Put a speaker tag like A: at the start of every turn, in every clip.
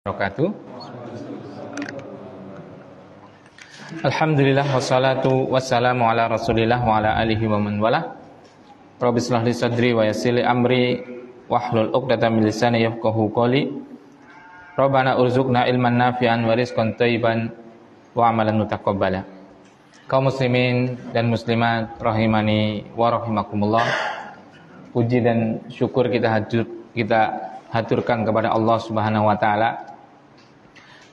A: wabarakatuh. Alhamdulillah wassalatu wassalamu ala Rasulillah wa ala alihi wa man walah. Rabbi shrah li sadri wa yassir li amri wahlul 'uqdatam min lisani yafqahu qawli. Rabbana urzuqna ilman nafi'an wa rizqan thayyiban wa amalan mutaqabbala. Kaum muslimin dan muslimat rahimani wa rahimakumullah. Puji dan syukur kita haturkan kepada Allah Subhanahu wa taala.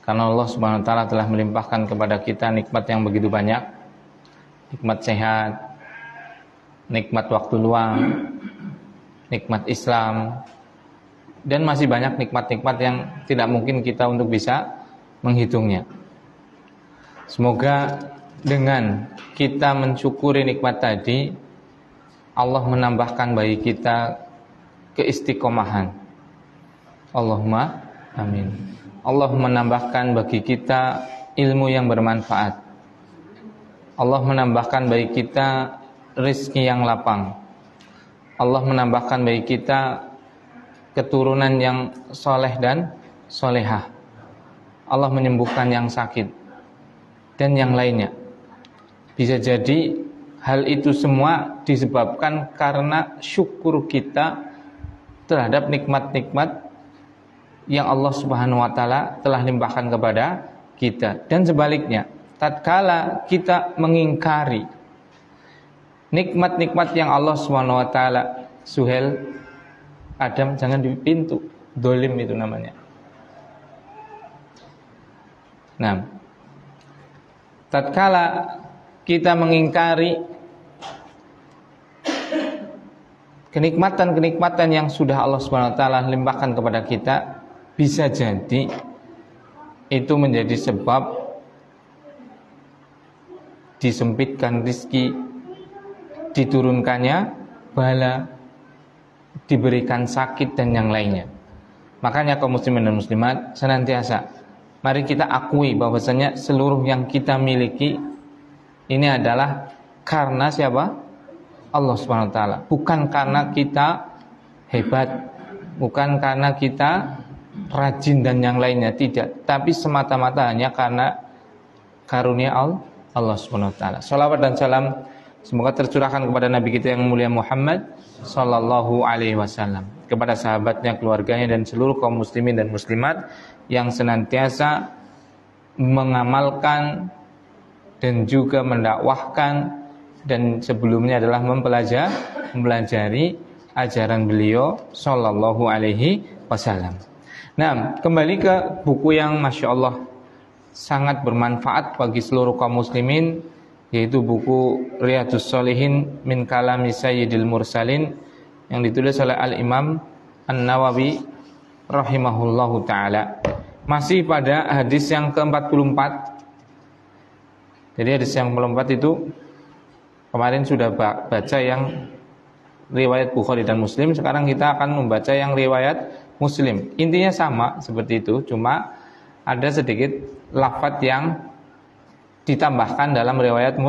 A: Karena Allah Subhanahu wa taala telah melimpahkan kepada kita nikmat yang begitu banyak. Nikmat sehat, nikmat waktu luang, nikmat Islam, dan masih banyak nikmat-nikmat yang tidak mungkin kita untuk bisa menghitungnya. Semoga dengan kita mensyukuri nikmat tadi, Allah menambahkan bagi kita keistiqomahan. Allahumma amin. Allah menambahkan bagi kita ilmu yang bermanfaat. Allah menambahkan bagi kita rezeki yang lapang. Allah menambahkan bagi kita keturunan yang soleh dan solehah. Allah menyembuhkan yang sakit dan yang lainnya. Bisa jadi hal itu semua disebabkan karena syukur kita terhadap nikmat-nikmat yang Allah Subhanahu wa taala telah limpahkan kepada kita. Dan sebaliknya, tatkala kita mengingkari nikmat-nikmat yang Allah Subhanahu wa taala, Suhel, Adam jangan di pintu, dolim itu namanya. Nah, tatkala kita mengingkari kenikmatan-kenikmatan yang sudah Allah Subhanahu wa taala limpahkan kepada kita, bisa jadi itu menjadi sebab disempitkan rezeki, diturunkannya bala, diberikan sakit dan yang lainnya. Makanya kaum muslimin dan muslimat, senantiasa mari kita akui bahwasanya seluruh yang kita miliki ini adalah karena siapa? Allah Subhanahu wa taala. Bukan karena kita hebat, bukan karena kita rajin dan yang lainnya, tidak, tapi semata-mata hanya karena karunia Allah Subhanahu wa taala. Shalawat dan salam semoga tercurahkan kepada Nabi kita yang mulia Muhammad sallallahu alaihi wasallam, kepada sahabatnya, keluarganya, dan seluruh kaum muslimin dan muslimat yang senantiasa mengamalkan dan juga mendakwahkan, dan sebelumnya adalah mempelajari ajaran beliau sallallahu alaihi wasallam. Nah, kembali ke buku yang Masya Allah sangat bermanfaat bagi seluruh kaum muslimin, yaitu buku Riyadhus Shalihin min Kalami Sayyidil Mursalin, yang ditulis oleh Al-Imam An-Nawawi rahimahullahu ta'ala. Masih pada hadis yang ke-44. Jadi hadis yang ke-44 itu kemarin sudah baca yang riwayat Bukhari dan Muslim. Sekarang kita akan membaca yang riwayat Muslim. Intinya sama seperti itu, cuma ada sedikit lafaz yang ditambahkan dalam riwayat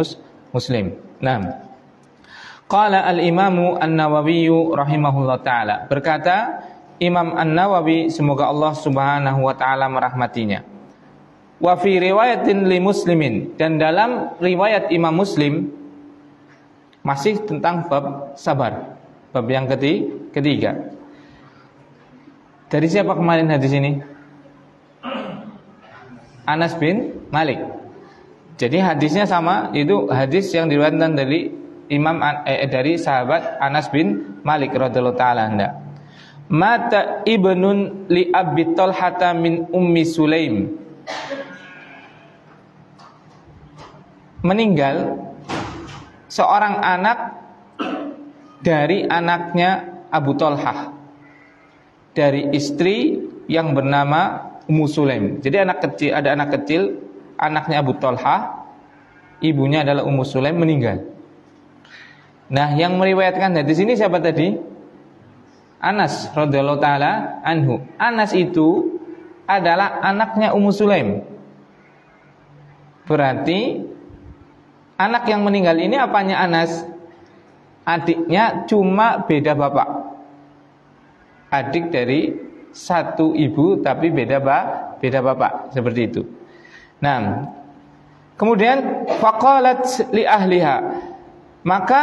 A: Muslim. Nah, qala al-Imamu An-Nawawi rahimahullah taala, berkata Imam An-Nawawi, semoga Allah Subhanahu wa taala merahmatinya, wa fi riwayatin li Muslimin, dan dalam riwayat Imam Muslim masih tentang bab sabar, bab yang ketiga. Dari siapa kemarin hadis ini? Anas bin Malik. Jadi hadisnya sama, itu hadis yang diriwayatkan dari dari sahabat Anas bin Malik radhiyallahu taala anhu. Mata ibnun li Abi Talhata min Ummi Sulaim. Meninggal seorang anak dari anaknya Abu Talhah, dari istri yang bernama Ummu Sulaim. Jadi ada anak kecil, anaknya Abu Talhah, ibunya adalah Ummu Sulaim, meninggal. Nah, yang meriwayatkan hadis ini siapa tadi? Anas radhiyallahu taala anhu. Anas itu adalah anaknya Ummu Sulaim. Berarti anak yang meninggal ini apanya Anas? Adiknya, cuma beda bapak. Adik dari satu ibu tapi beda bapak, seperti itu. Nah, kemudian faqalat li ahliha, maka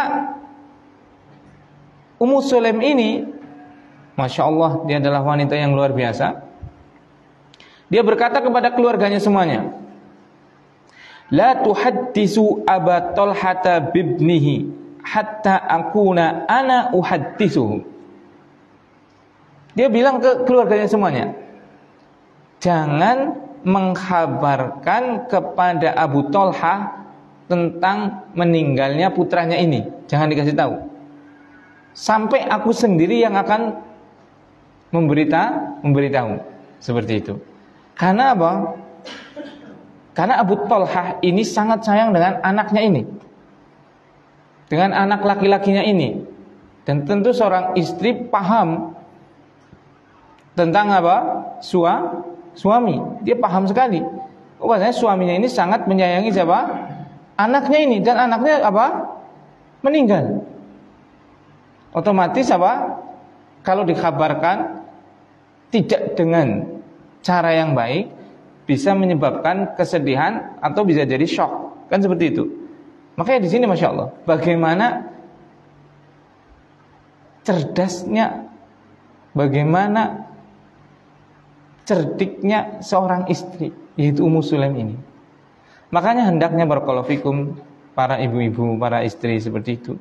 A: Ummu Sulaim ini, Masya Allah, dia adalah wanita yang luar biasa. Dia berkata kepada keluarganya semuanya, la tuhaddisu Aba Talhata bibnihi hatta akuna ana uhaddisuhu. Dia bilang ke keluarganya semuanya, jangan mengkhabarkan kepada Abu Talha tentang meninggalnya putranya ini. Jangan dikasih tahu. Sampai aku sendiri yang akan memberitahu. Seperti itu. Karena apa? Karena Abu Talha ini sangat sayang dengan anaknya ini, dengan anak laki-lakinya ini. Dan tentu seorang istri paham tentang apa? Suami. Dia paham sekali. Katanya suaminya ini sangat menyayangi siapa? Anaknya ini. Dan anaknya apa? Meninggal. Otomatis apa? Kalau dikabarkan tidak dengan cara yang baik, bisa menyebabkan kesedihan atau bisa jadi shock. Kan seperti itu. Makanya di sini Masya Allah, bagaimana cerdasnya, bagaimana cerdiknya seorang istri, yaitu Ummu Sulaim ini. Makanya hendaknya barakallahu fikum, para ibu-ibu, para istri seperti itu,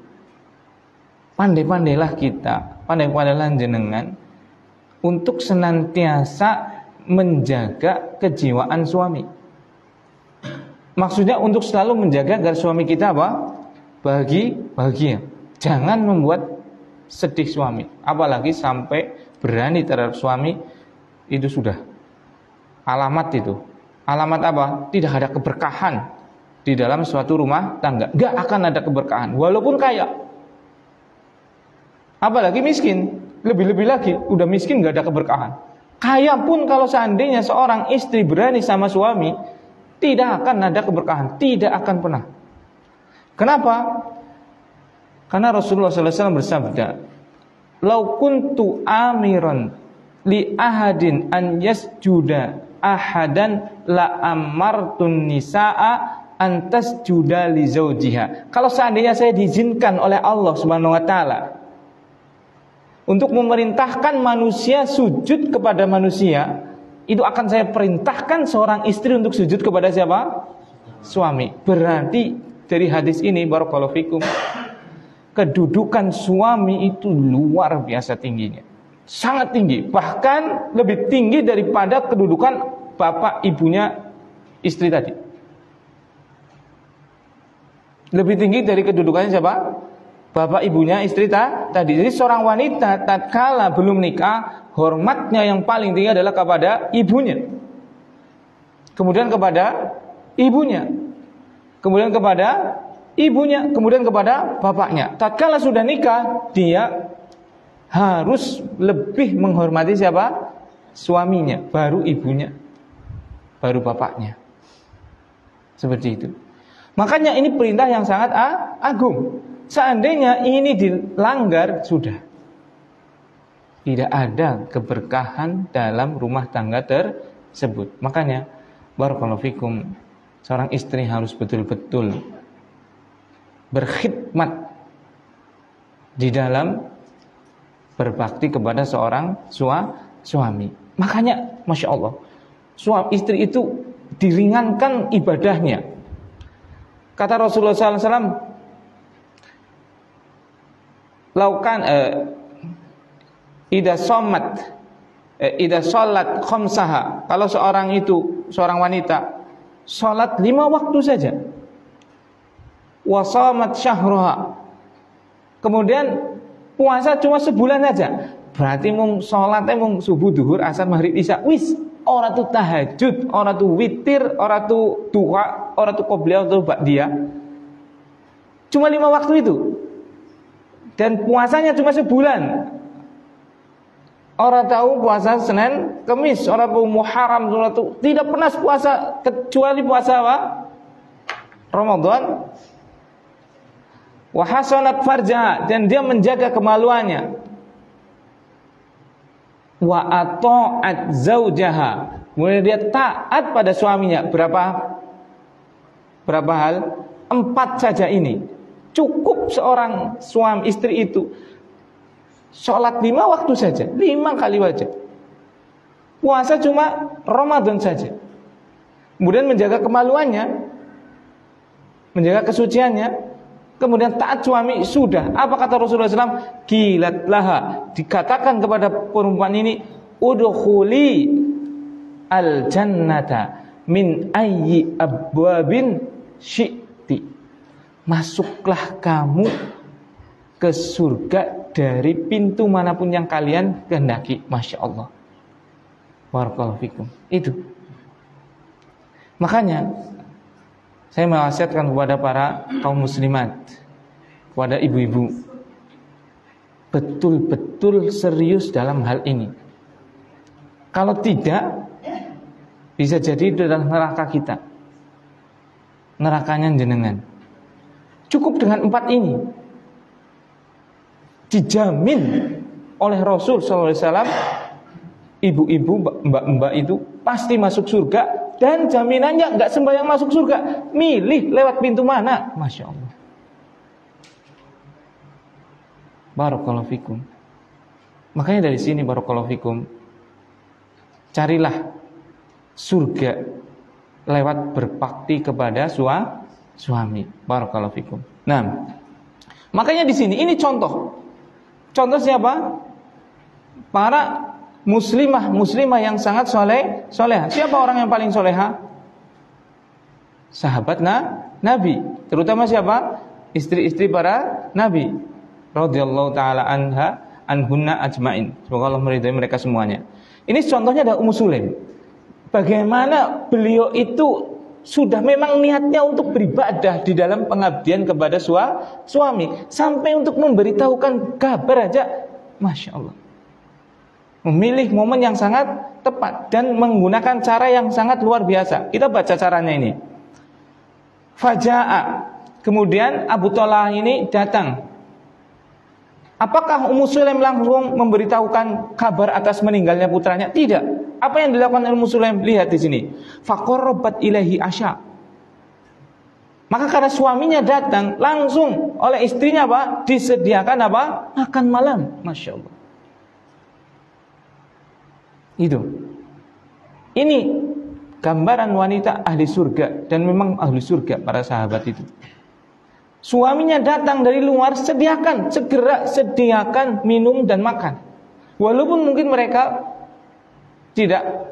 A: pandai-pandailah kita, pandai-pandailah jenengan untuk senantiasa menjaga kejiwaan suami. Maksudnya untuk selalu menjaga agar suami kita apa? Bahagia. Jangan membuat sedih suami. Apalagi sampai berani terhadap suami, itu sudah alamat itu. Alamat apa? Tidak ada keberkahan di dalam suatu rumah tangga. Gak akan ada keberkahan walaupun kaya. Apalagi miskin. Lebih-lebih lagi, udah miskin gak ada keberkahan. Kaya pun kalau seandainya seorang istri berani sama suami, tidak akan ada keberkahan. Tidak akan pernah. Kenapa? Karena Rasulullah SAW bersabda, lau kuntu amiran li ahadin an yasjuda ahadan la amartun nisaa an tasjuda li zaujiha. Kalau seandainya saya diizinkan oleh Allah Subhanahu wa taala untuk memerintahkan manusia sujud kepada manusia, itu akan saya perintahkan seorang istri untuk sujud kepada siapa? Suami. Berarti dari hadis ini barakallahu fikum, kedudukan suami itu luar biasa tingginya. Sangat tinggi, bahkan lebih tinggi daripada kedudukan bapak ibunya istri tadi. Lebih tinggi dari kedudukannya siapa? Bapak ibunya istri tadi. Jadi seorang wanita tatkala belum nikah, hormatnya yang paling tinggi adalah kepada ibunya. Kemudian kepada ibunya. Kemudian kepada ibunya, kemudian kepada bapaknya. Tatkala sudah nikah, dia harus lebih menghormati siapa? Suaminya, baru ibunya, baru bapaknya. Seperti itu. Makanya ini perintah yang sangat agung. Seandainya ini dilanggar, sudah tidak ada keberkahan dalam rumah tangga tersebut. Makanya barakallahu fikum, seorang istri harus betul-betul berkhidmat di dalam berbakti kepada seorang suami. Makanya Masya Allah, suami istri itu diringankan ibadahnya. Kata Rasulullah SAW, laukan ida sholat khamsaha, kalau seorang wanita sholat 5 waktu saja, wasamat syahruha, kemudian puasa cuma sebulan saja, berarti mung sholatnya mung subuh, duhur, asar, maghrib, isya, wis, ora tu tahajud, ora tu witir, ora tu duha, ora tu qobliyah, ora tu ba'diyah, cuma 5 waktu itu. Dan puasanya cuma sebulan. Orang tahu puasa Senin, Kamis, orang tahu Muharram, orang tahu tidak pernah puasa kecuali puasa apa? Ramadan. Wa hasanat farja, dan dia menjaga kemaluannya. wa ata'at zaujaha, kemudian dia taat pada suaminya. Berapa hal? 4 saja ini. Cukup seorang suami istri itu sholat 5 waktu saja, 5 kali wajib. Puasa cuma Ramadan saja. Kemudian menjaga kemaluannya, menjaga kesuciannya. Kemudian taat suami sudah. Apa kata Rasulullah SAW? Kilat laha, dikatakan kepada perempuan ini, udkhuli al jannata min ayyi abwabin syi'ti, masuklah kamu ke surga dari pintu manapun yang kalian kehendaki. Masya Allah, barakallahu fikum. Itu makanya saya mewasiatkan kepada para kaum muslimat, kepada ibu-ibu, betul-betul serius dalam hal ini. Kalau tidak, bisa jadi itu adalah neraka kita, nerakanya jenengan. Cukup dengan 4 ini, dijamin oleh Rasul SAW, ibu-ibu, mbak-mbak itu pasti masuk surga. Dan jaminannya nggak sembahyang masuk surga, milih lewat pintu mana. Masya Allah, barakallahu fikum. Makanya dari sini barakallahu fikum, carilah surga lewat berbakti kepada suami. Barakallahu fikum. Nah, makanya di sini ini contoh siapa? Para muslimah yang sangat soleha. Siapa orang yang paling soleha? Sahabat Nabi. Terutama siapa? Istri-istri para Nabi radhiyallahu taala anhunna ajmain. Semoga Allah meridai mereka semuanya. Ini contohnya ada Ummu Sulaim. Bagaimana beliau itu sudah memang niatnya untuk beribadah di dalam pengabdian kepada suami, sampai untuk memberitahukan kabar aja, Masya Allah, memilih momen yang sangat tepat dan menggunakan cara yang sangat luar biasa. Kita baca caranya ini. Faja'a, kemudian Abu Talha ini datang. Apakah Ummu Sulaim langsung memberitahukan kabar atas meninggalnya putranya? Tidak. Apa yang dilakukan Ummu Sulaim? Lihat di sini. Faqarrabat ilaihi asya. Maka karena suaminya datang, langsung oleh istrinya apa? Disediakan apa? Makan malam. Masya Allah. Itu. Ini gambaran wanita ahli surga, dan memang ahli surga para sahabat itu. Suaminya datang dari luar, segera sediakan minum dan makan. Walaupun mungkin mereka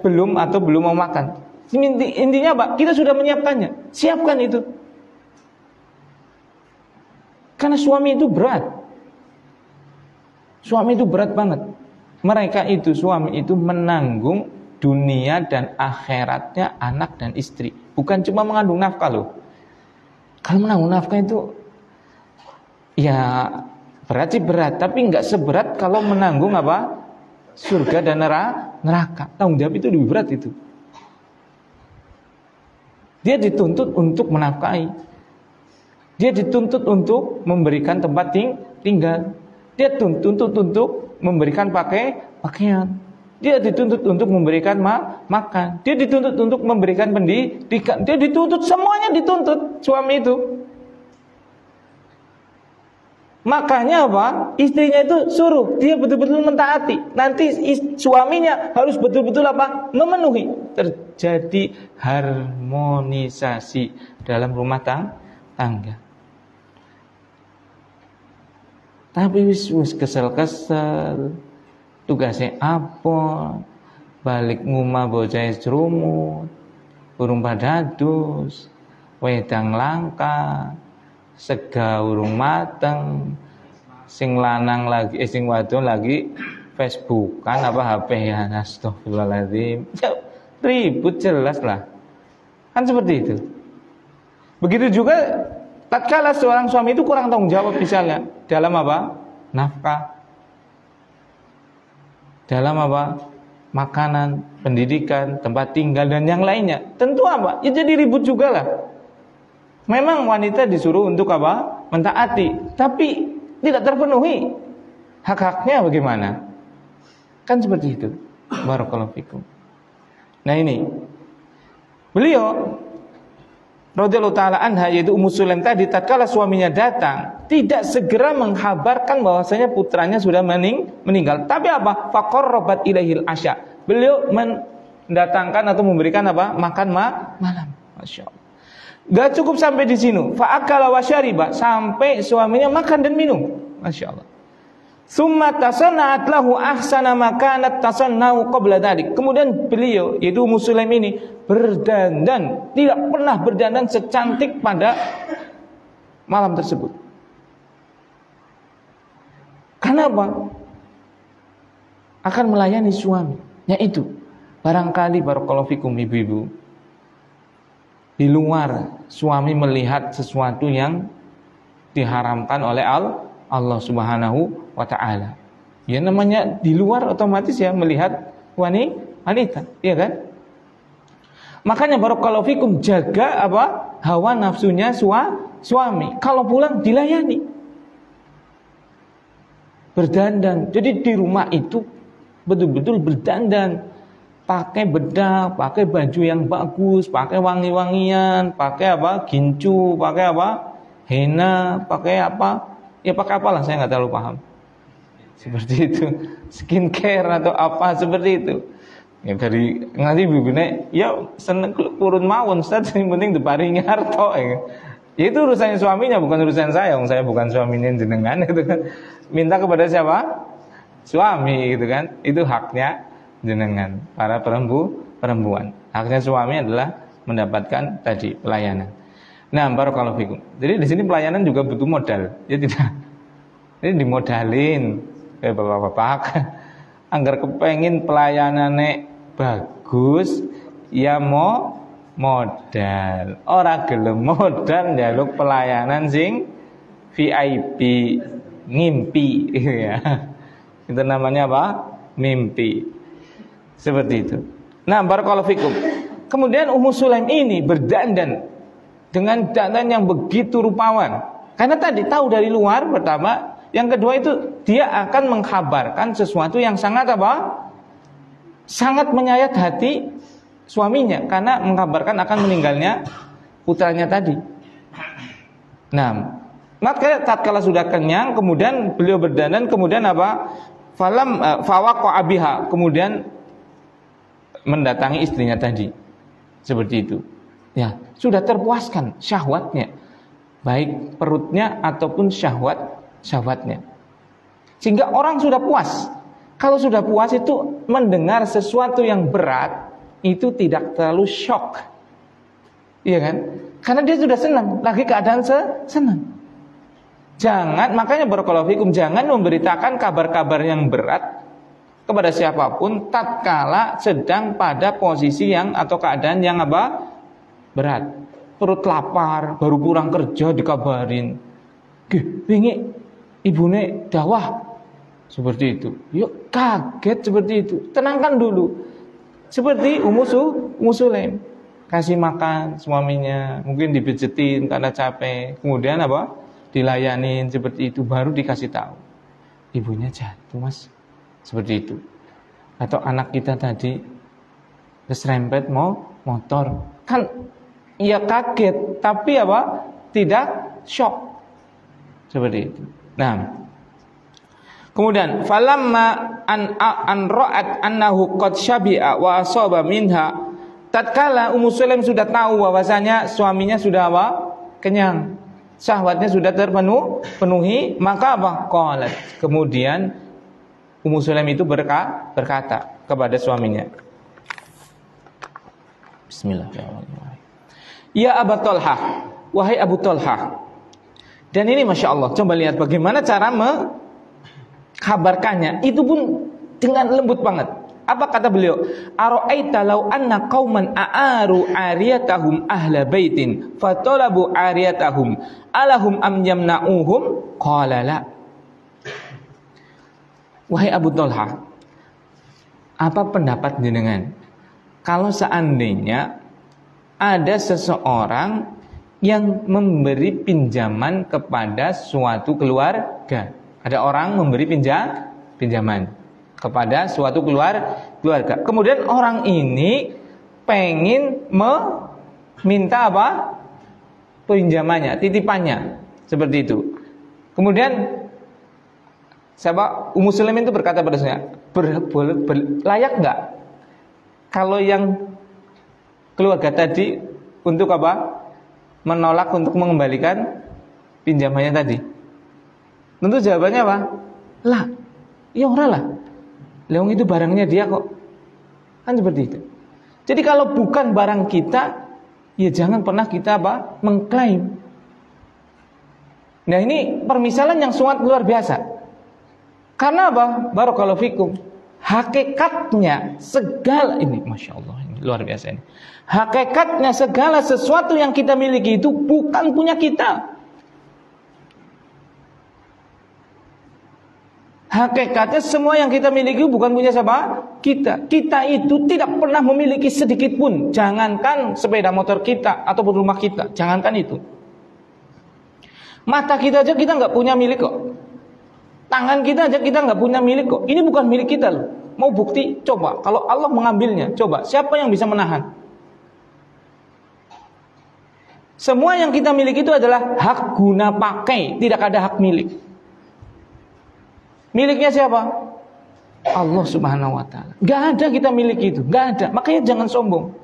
A: belum mau makan. Intinya apa? Kita sudah menyiapkannya. Siapkan itu. Karena suami itu berat. Suami itu berat banget. Mereka itu, suami itu menanggung dunia dan akhiratnya anak dan istri. Bukan cuma mengandung nafkah loh. Kalau menanggung nafkah itu ya berat sih berat, tapi nggak seberat kalau menanggung apa? Surga dan neraka. Tanggung jawab itu lebih berat itu. Dia dituntut untuk menafkahi. Dia dituntut untuk memberikan tempat tinggal. Dia dituntut untuk memberikan pakaian. Dia dituntut untuk memberikan makan. Dia dituntut untuk memberikan pendidikan. Dia dituntut, semuanya dituntut suami itu. Makanya apa? Istrinya itu suruh dia betul-betul mentaati. Nanti suaminya harus betul-betul apa? Memenuhi. Terjadi harmonisasi dalam rumah tangga. Tapi wis kesel-kesel, tugasnya apa? Balik ngumah bocah jerumut, burung padadus, wedang langka, sega urung mateng, sing lanang lagi sing wadon lagi Facebookan apa HP ya, astagfirullahaladzim. Ribut jelas lah. Kan seperti itu. Begitu juga tatkala seorang suami itu kurang tanggung jawab misalnya dalam apa? Nafkah. Dalam apa? Makanan, pendidikan, tempat tinggal dan yang lainnya. Tentu apa? Ya jadi ribut juga lah. Memang wanita disuruh untuk apa? Mentaati, tapi tidak terpenuhi. Hak-haknya bagaimana? Kan seperti itu. Barakallahu fikum. Nah ini beliau radhiyallahu taala anha, yaitu Ummu Sulaim tadi, tatkala suaminya datang, tidak segera menghabarkan bahwasanya putranya sudah meninggal. Tapi apa? Faqarrabat ilaihil asya. Beliau mendatangkan atau memberikan apa? Makan malam. Masya Allah. Gak cukup sampai di sini. Fa'akala wa syariba, sampai suaminya makan dan minum. Masya Allah. Summa tasanna'at lahu ahsana ma kanat tasannahu qabla dzalik. Kemudian beliau, yaitu Ummu Sulaim ini, berdandan, tidak pernah berdandan secantik pada malam tersebut. Karena apa? Akan melayani suami. Yaitu barangkali barakallahu fikum ibu-ibu, di luar suami melihat sesuatu yang diharamkan oleh Allah Subhanahu wa ta'ala. Ya namanya di luar otomatis ya melihat wanita, iya kan? Makanya barakallahu fikum, jaga apa? Hawa nafsunya suami. Kalau pulang dilayani. Berdandan. Jadi di rumah itu betul-betul berdandan. Pakai bedak, pakai baju yang bagus, pakai wangi-wangian, pakai apa? Gincu, pakai apa? Henna, pakai apa? Ya pakai apalah, saya nggak terlalu paham. Seperti itu, skincare atau apa seperti itu. Ya dari nanti bibine, ya seneng kurun mawon, Ustaz, yang penting diparingi harta. Ya. Itu urusannya suaminya, bukan urusan saya. Saya bukan suaminya jenengan, gitu kan. Minta kepada siapa? Suami, gitu kan. Itu haknya jenengan, para perempuan. Haknya suami adalah mendapatkan tadi pelayanan. Nah, barakallahu fikum. Jadi di sini pelayanan juga butuh modal. Ya tidak. Ini dimodalin. Bapak-bapak, anggar kepengin pelayanannya bagus, ya mau modal. Ora gelem modal njaluk pelayanan sing VIP, ngimpi ya. Itu namanya apa? Mimpi. Seperti itu. Nah, barakallahu fikum. Kemudian Ummu Sulaim ini berdandan dengan dandan yang begitu rupawan. Karena tadi tahu dari luar pertama, yang kedua itu dia akan mengkabarkan sesuatu yang sangat apa? Sangat menyayat hati suaminya, karena mengkabarkan akan meninggalnya putranya tadi. Nah, maka tatkala sudah kenyang, kemudian beliau berdandan, kemudian apa? Fawaqa biha, kemudian mendatangi istrinya tadi. Seperti itu. Ya, sudah terpuaskan syahwatnya, baik perutnya ataupun syahwatnya. Sehingga orang sudah puas. Kalau sudah puas itu mendengar sesuatu yang berat itu tidak terlalu shock. Iya kan? Karena dia sudah senang, lagi keadaan senang. Jangan, makanya barakallahu fikum, jangan memberitakan kabar-kabar yang berat kepada siapapun tatkala sedang pada posisi yang atau keadaan yang apa? Berat. Perut lapar, baru pulang kerja dikabarin. Wingi ibune dawah. Seperti itu. Yuk kaget seperti itu. Tenangkan dulu. Seperti Ummu Sulaim. Kasih makan suaminya, mungkin dipijetin karena capek. Kemudian apa? Dilayanin seperti itu, baru dikasih tahu. Ibunya jatuh, Mas. Seperti itu. Atau anak kita tadi keserempet motor. Kan ia kaget, tapi apa? Tidak shock. Seperti itu. Nah, kemudian falamma an ra'at annahu qad syabi'a wa asaba minha, tatkala Ummu Sulaim sudah tahu bahwasanya suaminya sudah apa? Kenyang. Syahwatnya sudah terpenuhi, maka apa? Qalat. Kemudian Ummu Sulaim itu berkata kepada suaminya, Bismillahirrahmanirrahim. Ya Abu Talha, wahai Abu Talha. Dan ini Masya Allah, coba lihat bagaimana cara mengkabarkannya. Itu pun dengan lembut banget. Apa kata beliau? Ara'aita law anna qauman a'aru ariyatahum ahla baitin fatalabu ariyatahum alahum am yamna'uhum? Qala la. Wahai Abu Talha, apa pendapat jenengan kalau seandainya ada seseorang yang memberi pinjaman kepada suatu keluarga? Ada orang memberi pinjaman kepada suatu keluarga. Kemudian orang ini pengen meminta apa? Pinjamannya, titipannya, seperti itu. Kemudian Ummu Sulaim itu berkata pada saya, layak nggak kalau yang keluarga tadi untuk apa? Menolak untuk mengembalikan pinjamannya tadi? Tentu jawabannya apa? Lah, ya ora lah. Leong itu barangnya dia kok. Kan seperti itu. Jadi kalau bukan barang kita, ya jangan pernah kita apa? Mengklaim. Nah, ini permisalan yang sangat luar biasa. Karena apa? Barakallahu fikum. Hakikatnya segala ini, Masya Allah, ini luar biasa ini. Hakikatnya segala sesuatu yang kita miliki itu bukan punya kita. Hakikatnya semua yang kita miliki bukan punya siapa? Kita. Kita itu tidak pernah memiliki sedikit pun. Jangankan sepeda motor kita ataupun rumah kita. Jangankan itu. Mata kita aja kita nggak punya milik kok. Tangan kita aja kita nggak punya milik kok. Ini bukan milik kita loh. Mau bukti? Coba. Kalau Allah mengambilnya, coba. Siapa yang bisa menahan? Semua yang kita miliki itu adalah hak guna pakai. Tidak ada hak milik. Miliknya siapa? Allah Subhanahu wa ta'ala. Gak ada kita miliki itu, gak ada. Makanya jangan sombong.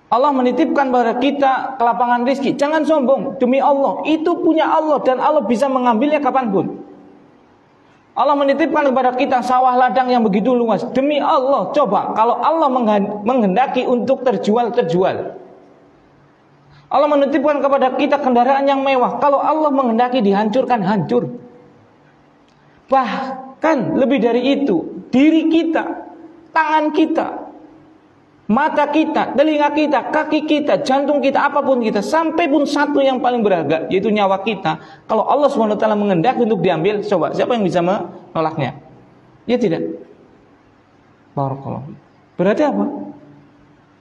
A: Allah menitipkan pada kita kelapangan rezeki, jangan sombong. Demi Allah, itu punya Allah dan Allah bisa mengambilnya kapanpun. Allah menitipkan kepada kita sawah ladang yang begitu luas. Demi Allah, coba kalau Allah menghendaki untuk terjual. Allah menitipkan kepada kita kendaraan yang mewah. Kalau Allah menghendaki dihancurkan, hancur. Bahkan lebih dari itu, diri kita, tangan kita, mata kita, telinga kita, kaki kita, jantung kita, apapun kita, sampai pun satu yang paling berharga, yaitu nyawa kita. Kalau Allah SWT menghendaki untuk diambil, coba siapa yang bisa menolaknya? Ya tidak. Barakallahu. Berarti apa?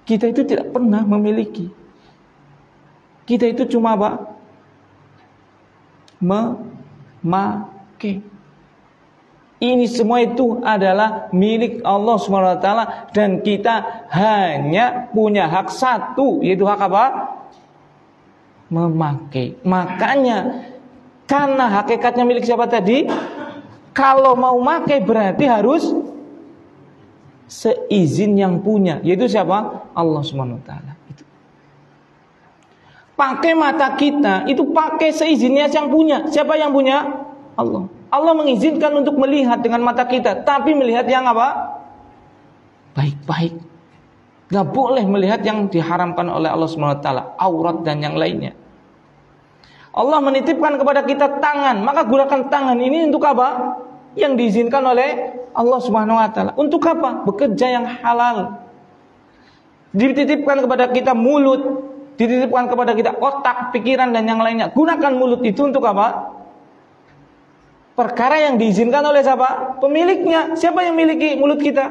A: Kita itu tidak pernah memiliki. Kita itu cuma apa? Memakai. Ini semua itu adalah milik Allah SWT dan kita hanya punya hak satu, yaitu hak apa? Memakai. Makanya karena hakikatnya milik siapa tadi? Kalau mau makai berarti harus seizin yang punya, yaitu siapa? Allah SWT. Itu. Pakai mata kita itu pakai seizinnya yang punya. Siapa yang punya? Allah. Allah mengizinkan untuk melihat dengan mata kita, tapi melihat yang apa? Baik-baik. Gak boleh melihat yang diharamkan oleh Allah SWT, aurat dan yang lainnya. Allah menitipkan kepada kita tangan, maka gunakan tangan ini untuk apa? Yang diizinkan oleh Allah SWT. Untuk apa? Bekerja yang halal. Dititipkan kepada kita mulut, dititipkan kepada kita otak, pikiran dan yang lainnya. Gunakan mulut itu untuk apa? Perkara yang diizinkan oleh siapa? Pemiliknya. Siapa yang memiliki mulut kita?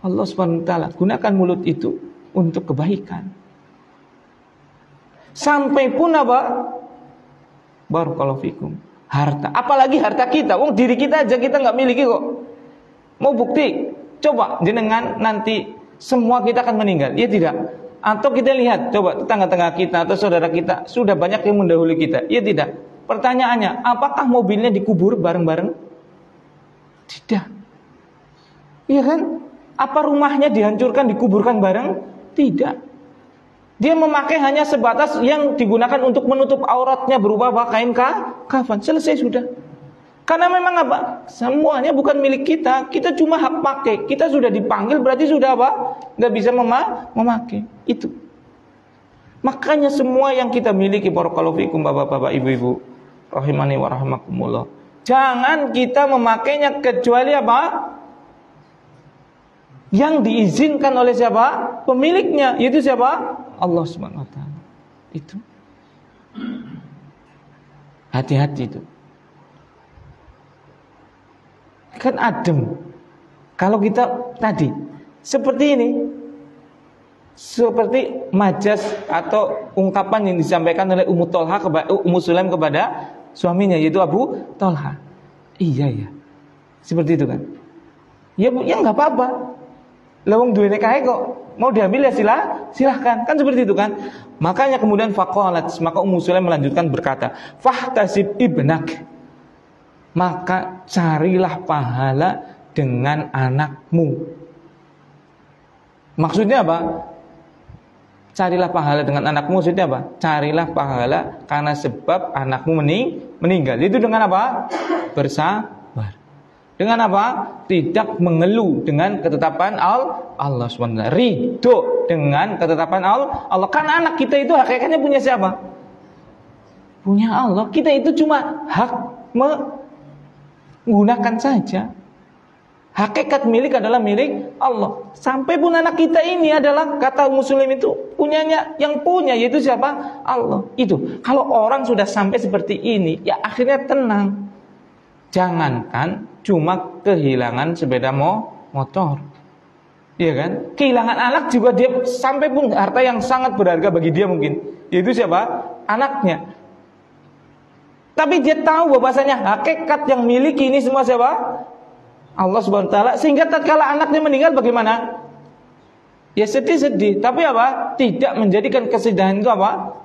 A: Allah SWT. Gunakan mulut itu untuk kebaikan. Sampai pun apa? Barakallahu fikum. Harta. Apalagi harta kita. Wong diri kita aja kita nggak miliki kok. Mau bukti? Coba jenengan nanti semua kita akan meninggal. Ya tidak? Atau kita lihat, coba tetangga-tetangga kita atau saudara kita sudah banyak yang mendahului kita. Ya tidak? Pertanyaannya, apakah mobilnya dikubur bareng-bareng? Tidak. Iya kan? Apa rumahnya dihancurkan, dikuburkan bareng? Tidak. Dia memakai hanya sebatas yang digunakan untuk menutup auratnya berupa kain kafan. Selesai sudah. Karena memang apa? Semuanya bukan milik kita. Kita cuma hak pakai. Kita sudah dipanggil berarti sudah apa? Nggak bisa memakai. Itu. Makanya semua yang kita miliki, barakallahu fikum bapak-bapak, ibu-ibu, rahimani wa rahimakumullah, jangan kita memakainya kecuali apa? Yang diizinkan oleh siapa? Pemiliknya, yaitu siapa? Allah Subhanahu wa ta'ala. Itu. Hati-hati itu. Kan adem. Kalau kita tadi seperti ini, seperti majas atau ungkapan yang disampaikan oleh Ummu Sulaim kepada suaminya, yaitu Abu Talha. Iya ya. Seperti itu kan. Ya Bu, ya enggak apa-apa. Lah wong duwene kae kok mau diambil ya silahkan. Kan seperti itu kan. Makanya kemudian faqalat, maka Ummu Sulaim melanjutkan berkata, "Fahtasib ibnak." Maka carilah pahala dengan anakmu. Maksudnya apa? Carilah pahala dengan anakmu, maksudnya apa? Carilah pahala karena sebab anakmu meninggal. Itu dengan apa? Bersabar. Dengan apa? Tidak mengeluh dengan ketetapan Allah SWT. Ridho dengan ketetapan Allah. Karena anak kita itu hakikatnya punya siapa? Punya Allah. Kita itu cuma hak menggunakan saja. Hakikat milik adalah milik Allah. Sampai pun anak kita ini adalah, kata Muslim itu, punyanya, yang punya yaitu siapa? Allah. Itu. Kalau orang sudah sampai seperti ini, ya akhirnya tenang. Jangankan cuma kehilangan sepeda motor. Iya kan? Kehilangan anak juga dia, sampai pun harta yang sangat berharga bagi dia mungkin. Yaitu siapa? Anaknya. Tapi dia tahu bahwasanya hakikat yang miliki ini semua siapa? Allah Subhanahu wa taala. Sehingga tatkala anaknya meninggal bagaimana? Ya sedih-sedih, tapi apa? Tidak menjadikan kesedihan itu apa?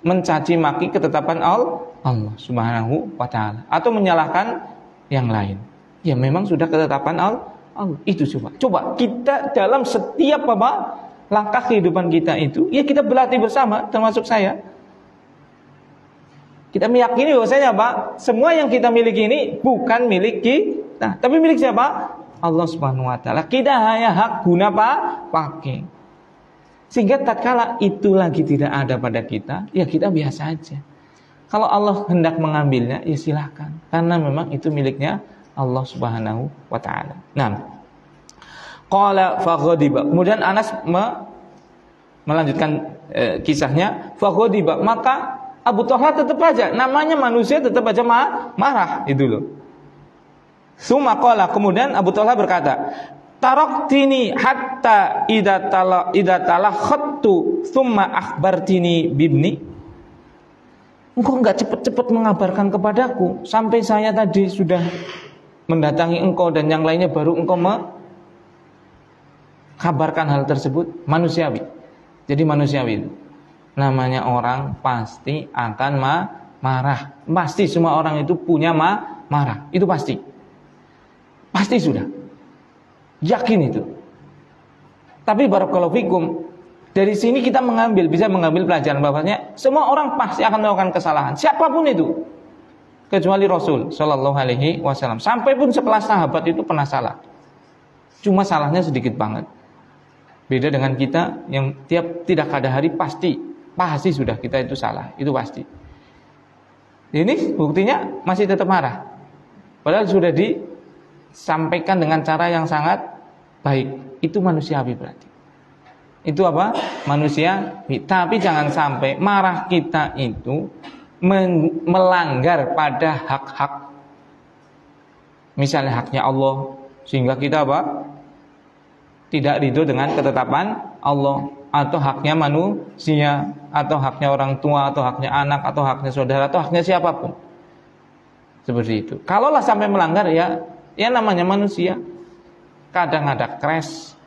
A: Mencaci maki ketetapan Allah Subhanahu wa taala atau menyalahkan yang lain. Ya memang sudah ketetapan Allah. Itu coba kita dalam setiap apa? Langkah kehidupan kita itu, ya kita berlatih bersama, termasuk saya. Kita meyakini bahwasanya apa? Semua yang kita miliki ini bukan milik kita, tapi milik siapa? Allah Subhanahu wa taala. Kita hanya hak guna pakai. Sehingga tatkala itu lagi tidak ada pada kita, ya kita biasa aja. Kalau Allah hendak mengambilnya, ya silakan. Karena memang itu miliknya Allah Subhanahu wa taala. Nah, qala faghadiba. Kemudian Anas melanjutkan kisahnya, faghadiba, maka Abu Thalha tetap aja, namanya manusia tetap aja marah, itu loh. Summa qala, kemudian Abu Thalha berkata, "Taraktini hatta idza talakhattu thumma akhbartini bibni." Engkau enggak cepat-cepat mengabarkan kepadaku sampai saya tadi sudah mendatangi engkau dan yang lainnya baru engkau kabarkan hal tersebut. Manusiawi. Jadi manusiawi itu. Namanya orang pasti akan marah. Pasti semua orang itu punya marah. Itu pasti. Pasti sudah. Yakin itu. Tapi barakallahu fikum, dari sini kita bisa mengambil pelajaran bahwasanya semua orang pasti akan melakukan kesalahan. Siapapun itu. Kecuali Rasul sallallahu alaihi wasallam. Sampai pun sekelas sahabat itu pernah salah. Cuma salahnya sedikit banget. Beda dengan kita yang tidak ada hari pasti sudah kita itu salah, itu pasti. Ini buktinya masih tetap marah. Padahal sudah disampaikan dengan cara yang sangat baik. Itu manusiawi berarti. Itu apa? Manusiawi. Tapi jangan sampai marah kita itu melanggar pada hak-hak. Misalnya haknya Allah, sehingga kita apa? Tidak ridho dengan ketetapan Allah, atau haknya manusia, atau haknya orang tua, atau haknya anak, atau haknya saudara, atau haknya siapapun. Seperti itu. Kalaulah sampai melanggar, ya namanya manusia. Kadang ada crash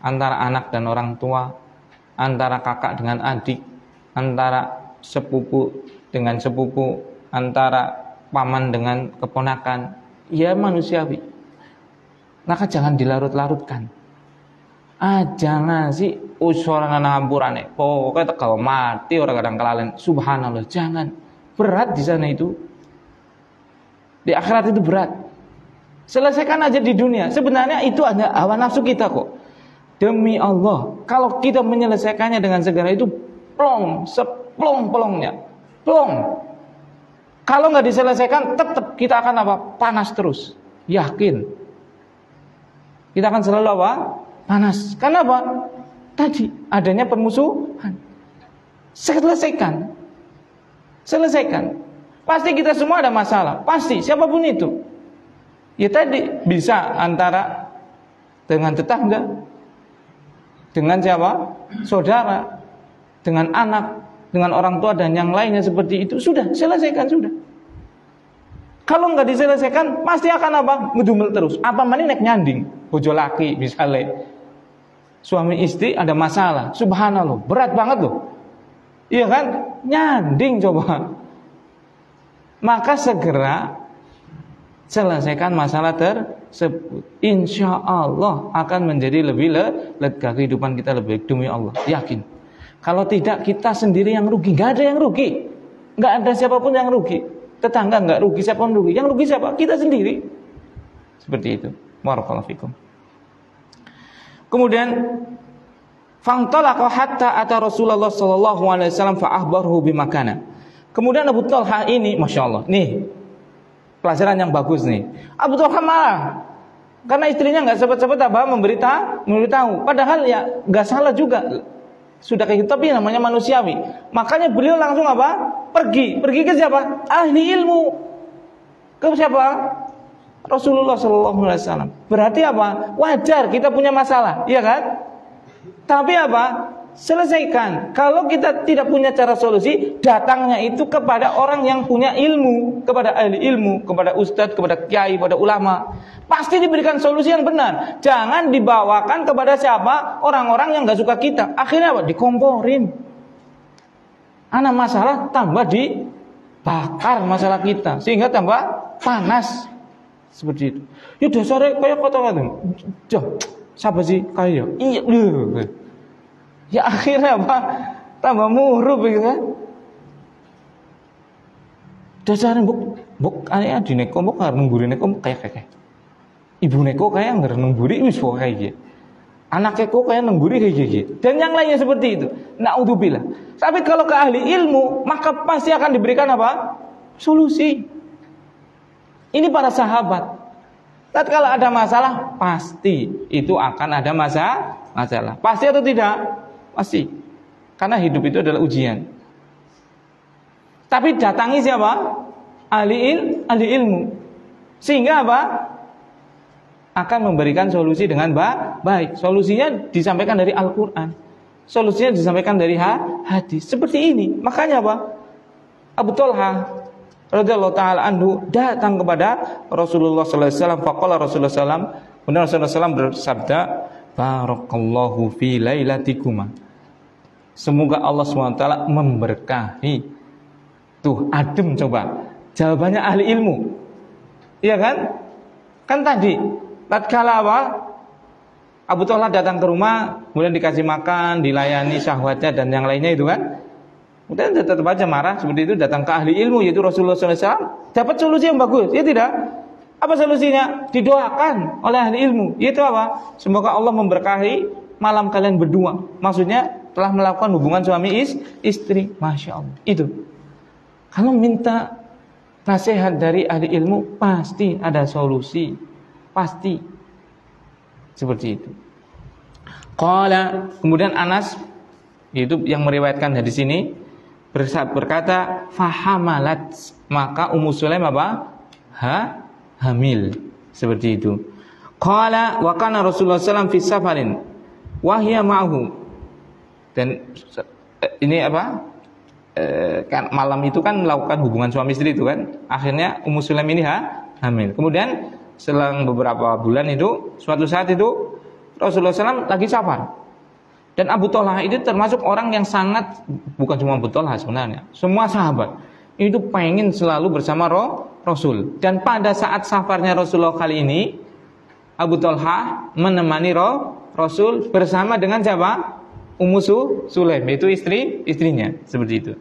A: antara anak dan orang tua, antara kakak dengan adik, antara sepupu dengan sepupu, antara paman dengan keponakan. Ya manusiawi. Maka jangan dilarut-larutkan. Jangan sih usorangan hampurane. Pokoknya kalau mati orang kadang kelalen. Subhanallah, jangan. Berat di sana itu. Di akhirat itu berat. Selesaikan aja di dunia. Sebenarnya itu hanya hawa nafsu kita kok. Demi Allah, kalau kita menyelesaikannya dengan segera itu plong, seplong-plongnya. Plong. Kalau nggak diselesaikan, tetap kita akan apa? Panas terus. Yakin. Kita akan selalu apa? Panas. Kenapa? Tadi adanya permusuhan. Selesaikan. Pasti kita semua ada masalah. Pasti, siapapun itu. Ya tadi bisa antara dengan tetangga, dengan siapa? Saudara, dengan anak, dengan orang tua dan yang lainnya seperti itu. Sudah, selesaikan sudah. Kalau nggak diselesaikan, pasti akan apa? Ngedumel terus. Apa mana nek nyanding? Bojo laki misalnya. Suami istri ada masalah. Subhanallah, berat banget loh. Iya kan? Nyanding coba. Maka segera selesaikan masalah tersebut. Insya Allah akan menjadi lebih lega, kehidupan kita lebih baik, demi Allah, yakin. Kalau tidak, kita sendiri yang rugi. Gak ada yang rugi, gak ada siapapun yang rugi. Tetangga gak rugi, siapapun rugi. Yang rugi siapa? Kita sendiri. Seperti itu. Barakallahu fikum. Kemudian fantalaqa hatta ata Rasulullah sallallahu alaihi wasallam fa akhbarahu bimakana. Kemudian Abu Talha ini, Masya Allah, nih pelajaran yang bagus nih. Abu Talha marah karena istrinya nggak sempat-sempat apa memberitahu. Padahal ya nggak salah juga, sudah kayak gitu, tapi namanya manusiawi. Makanya beliau langsung apa? Pergi ke siapa? Ahli ilmu. Ke siapa? Rasulullah Sallallahu Alaihi Wasallam. Berarti apa? Wajar kita punya masalah, iya kan? Tapi apa? Selesaikan. Kalau kita tidak punya cara solusi, datangnya itu kepada orang yang punya ilmu, kepada ahli ilmu, kepada ustadz, kepada kiai, kepada ulama. Pasti diberikan solusi yang benar. Jangan dibawakan kepada siapa? Orang-orang yang nggak suka kita. Akhirnya apa? Dikomporin. Anak masalah tambah dibakar masalah kita, sehingga tambah panas. Seperti itu. Ya dasarnya kayak kata-kata. Siapa sih kaya? Iya. Ya akhirnya apa? Tambah murub gitu kan. Dasarnya buk aneh di neko buk harus nengguri neko kayak. Ibu neko kayak nggak nengguri wis kayak gitu. Anak neko kayak nengguri kayak gitu. Dan yang lainnya seperti itu. Naudzubillah. Tapi kalau ke ahli ilmu, maka pasti akan diberikan apa? Solusi. Ini para sahabat. Tapi kalau ada masalah, pasti itu akan ada masalah. Pasti atau tidak? Pasti. Karena hidup itu adalah ujian. Tapi datangi siapa? Ahli ilmu. Sehingga apa? Akan memberikan solusi dengan baik. Solusinya disampaikan dari Al-Quran. Solusinya disampaikan dari hadis. Seperti ini. Makanya apa? Abu Talha radhiyallahu taala anhu datang kepada Rasulullah sallallahu alaihi wasallam. Faqala Rasulullah sallallahu alaihi wasallam, benar Rasulullah sallallahu bersabda, barakallahu fi lailatikuma. Semoga Allah SWT memberkahi. Tuh, adem coba. Jawabannya ahli ilmu. Iya kan? Kan tadi tatkala apa? Abu Talha datang ke rumah, kemudian dikasih makan, dilayani syahwatnya dan yang lainnya itu kan. Kemudian tetap aja marah seperti itu, datang ke ahli ilmu yaitu Rasulullah SAW, dapat solusi yang bagus, ya tidak? Apa solusinya? Didoakan oleh ahli ilmu, yaitu apa? Semoga Allah memberkahi malam kalian berdua. Maksudnya telah melakukan hubungan suami istri. Masya Allah. Itu. Kalau minta nasihat dari ahli ilmu, pasti ada solusi, pasti seperti itu. Qala, kemudian Anas, yaitu yang meriwayatkan hadis ini, berkata, fahamalat, maka Ummu Sulaim apa? Hamil. Seperti itu. Qala wa kana Rasulullah sallallahu alaihi wasallam fi safarin wa hiya ma'ahu. Dan ini apa? Kan malam itu kan melakukan hubungan suami istri itu kan. Akhirnya Ummu Sulaim ini hamil. Kemudian selang beberapa bulan itu, suatu saat itu Rasulullah SAW lagi safar. Dan Abu Talha itu termasuk orang yang sangat, bukan cuma Abu Talha sebenarnya, semua sahabat itu pengen selalu bersama Rasul. Dan pada saat safarnya Rasulullah kali ini, Abu Talha menemani Rasul bersama dengan siapa? Ummu Sulaim, yaitu istrinya, seperti itu.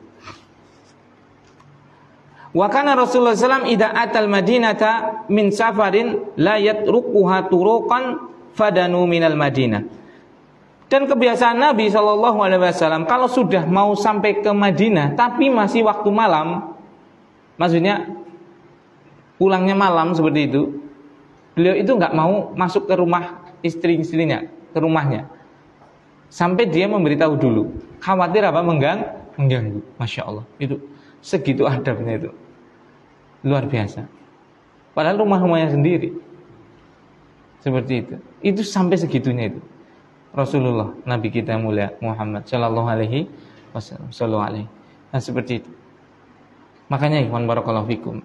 A: Wa kana Rasulullah SAW idza atal madinata min safarin la yatrukuha turuqan fadanu minal Madinah. Dan kebiasaan Nabi SAW kalau sudah mau sampai ke Madinah tapi masih waktu malam, maksudnya pulangnya malam seperti itu, beliau itu nggak mau masuk ke rumah istrinya, ke rumahnya, sampai dia memberitahu dulu, khawatir apa? Mengganggu. Masya Allah, itu segitu adabnya itu, luar biasa. Padahal rumahnya sendiri, seperti itu sampai segitunya itu. Rasulullah, Nabi kita mulia Muhammad Sallallahu Alaihi Wasallam. Nah seperti itu. Makanya ikhwan barakallahu fikum,